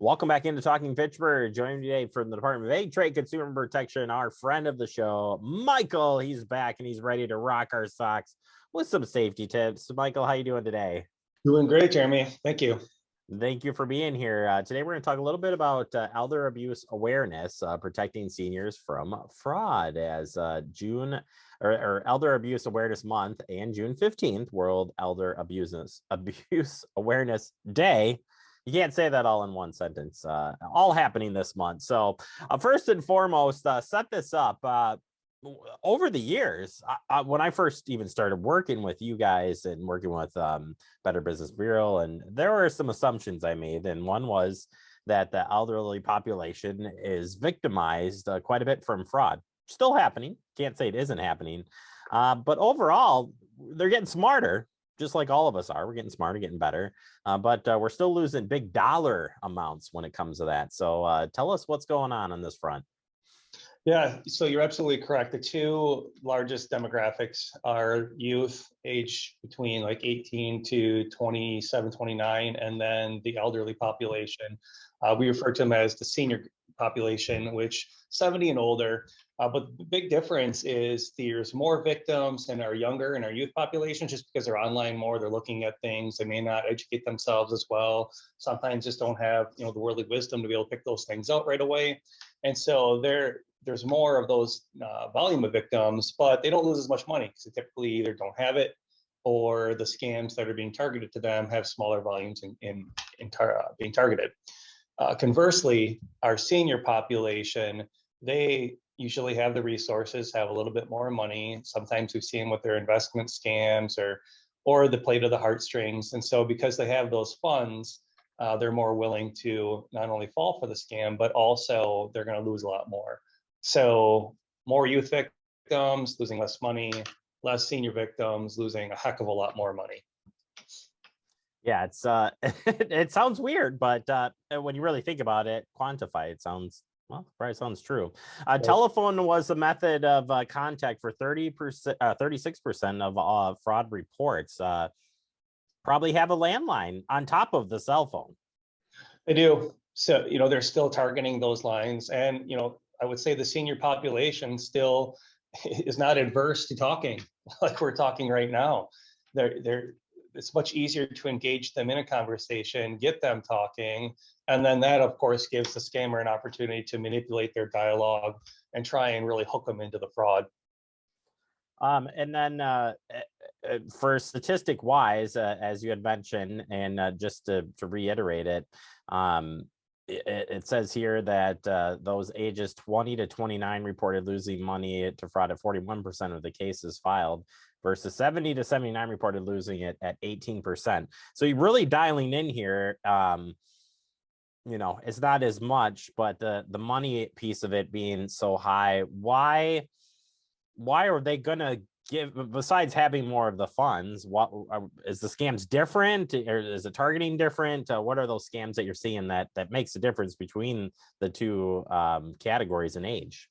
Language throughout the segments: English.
Welcome back into Talking Fitchburg. Joining me today from the Department of Ag Trade Consumer Protection, our friend of the show, Michael. He's back and he's ready to rock our socks with some safety tips. Michael, how you doing today? Doing great, Jeremy. Thank you. Thank you for being here. Today, we're going to talk a little bit about elder abuse awareness, protecting seniors from fraud, as June or Elder Abuse Awareness Month and June 15th, World Elder Abuse Awareness Day. You can't say that all in one sentence, all happening this month. So first and foremost, set this up. Over the years, when I first even started working with you guys and working with Better Business Bureau, and there were some assumptions I made, and one was that the elderly population is victimized quite a bit from fraud. Still happening, can't say it isn't happening, but overall they're getting smarter, just like all of us are. We're getting smarter, getting better, but we're still losing big dollar amounts when it comes to that. So tell us what's going on this front. Yeah, so you're absolutely correct. The two largest demographics are youth age between like 18 to 27, 29, and then the elderly population. We refer to them as the senior population, which 70 and older. But the big difference is there's more victims in our younger and our youth population, just because they're online more, they're looking at things, they may not educate themselves as well. Sometimes just don't have, the worldly wisdom to be able to pick those things out right away. And so there's more of those volume of victims, but they don't lose as much money because they typically either don't have it, or the scams that are being targeted to them have smaller volumes in being targeted. Conversely, our senior population, they usually have the resources, have a little bit more money. Sometimes we've seen with their investment scams or the play to the heartstrings. And so because they have those funds, they're more willing to not only fall for the scam, but also they're going to lose a lot more. So more youth victims losing less money, less senior victims losing a heck of a lot more money. Yeah, it's it sounds weird, but when you really think about it, quantify it, sounds, well, probably sounds true. Right. Telephone was the method of contact for 36% of fraud reports. Probably have a landline on top of the cell phone. They do. So, they're still targeting those lines. And, I would say the senior population still is not adverse to talking like we're talking right now. It's much easier to engage them in a conversation, get them talking, and then that, of course, gives the scammer an opportunity to manipulate their dialogue and try and really hook them into the fraud. And then for statistic wise, as you had mentioned, and just to reiterate it, it says here that those ages 20 to 29 reported losing money to fraud at 41% of the cases filed, versus 70 to 79 reported losing it at 18%. So you're really dialing in here. It's not as much, but the money piece of it being so high, why are they gonna give, besides having more of the funds, what is the scams different, or is the targeting different? What are those scams that you're seeing that makes a difference between the two categories in age?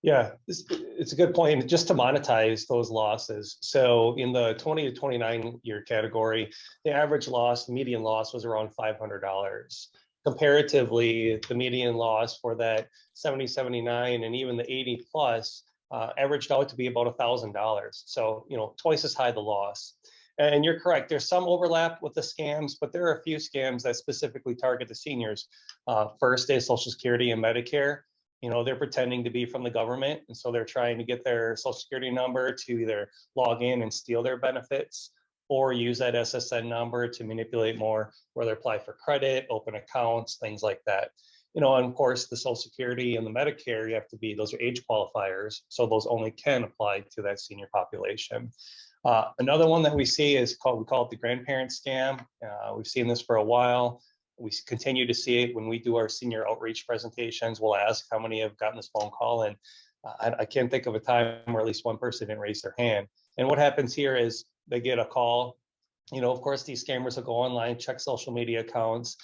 Yeah, it's a good point. Just to monetize those losses. So in the 20 to 29 year category, the average loss, the median loss was around $500. Comparatively, the median loss for that 70, 79, and even the 80 plus averaged out to be about $1,000. So, twice as high the loss. And you're correct, there's some overlap with the scams, but there are a few scams that specifically target the seniors. First is Social Security and Medicare. They're pretending to be from the government, and so they're trying to get their Social Security number to either log in and steal their benefits, or use that SSN number to manipulate more, whether apply for credit, open accounts, things like that. And of course, the Social Security and the Medicare, those are age qualifiers, so those only can apply to that senior population. Another one that we see is we call it the grandparent scam. We've seen this for a while. We continue to see it when we do our senior outreach presentations. We'll ask how many have gotten this phone call, and I can't think of a time where at least one person didn't raise their hand. And what happens here is they get a call. Of course, these scammers will go online, check social media accounts,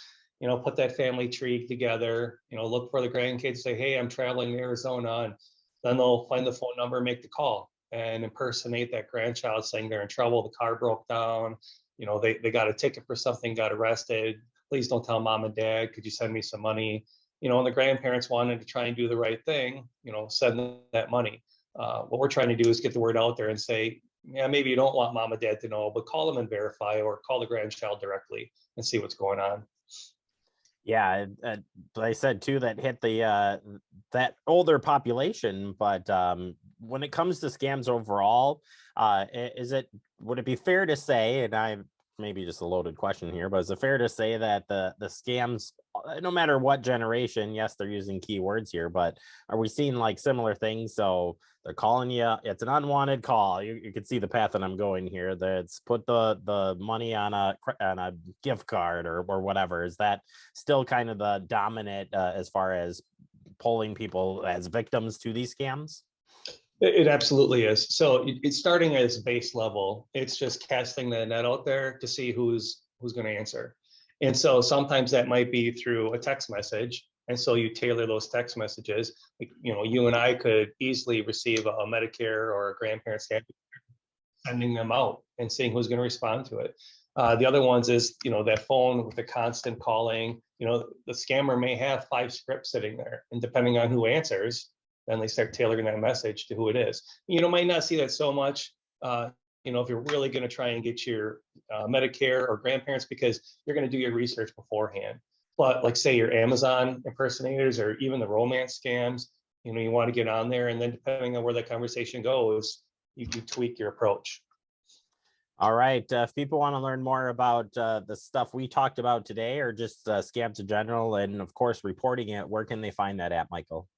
put that family tree together, look for the grandkids, say, hey, I'm traveling to Arizona, and then they'll find the phone number, make the call, and impersonate that grandchild saying they're in trouble, the car broke down, they got a ticket for something, got arrested, please don't tell mom and dad. Could you send me some money? And the grandparents wanted to try and do the right thing, send them that money. What we're trying to do is get the word out there and say, yeah, maybe you don't want mom and dad to know, but call them and verify, or call the grandchild directly and see what's going on. Yeah, they said too that hit the that older population, but when it comes to scams overall, would it be fair to say, and I maybe just a loaded question here, but is it fair to say that the scams, no matter what generation, yes, they're using keywords here, but are we seeing like similar things? So they're calling you, it's an unwanted call. You can see the path that I'm going here. That's put the money on a gift card or whatever. Is that still kind of the dominant as far as pulling people as victims to these scams? It absolutely is. So it's starting at its base level. It's just casting the net out there to see who's going to answer. And so sometimes that might be through a text message. And so you tailor those text messages. You and I could easily receive a Medicare or a grandparent's sending them out and seeing who's going to respond to it. The other ones is, that phone with the constant calling. The scammer may have 5 scripts sitting there, and depending on who answers, then they start tailoring that message to who it is. Might not see that so much, if you're really going to try and get your Medicare or grandparents, because you're going to do your research beforehand. But like say your Amazon impersonators or even the romance scams, you want to get on there, and then depending on where the conversation goes, you tweak your approach. All right. If people want to learn more about the stuff we talked about today, or just scams in general, and of course reporting it, where can they find that at, Michael?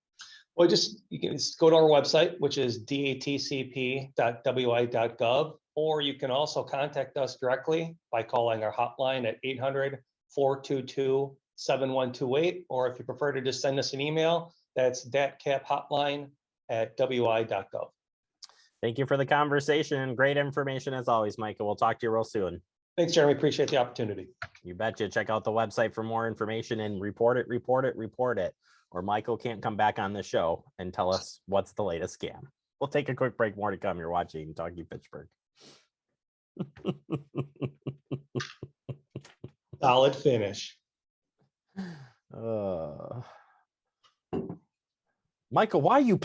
Well, you can just go to our website, which is datcp.wi.gov, or you can also contact us directly by calling our hotline at 800-422-7128, or if you prefer to just send us an email, that's datcaphotline@wi.gov. Thank you for the conversation. Great information as always, Michael. We'll talk to you real soon. Thanks, Jeremy. Appreciate the opportunity. You betcha. Check out the website for more information and report it, or Michael can't come back on the show and tell us what's the latest scam. We'll take a quick break. More to come. You're watching Talking Pittsburgh. Solid finish. Michael, why are you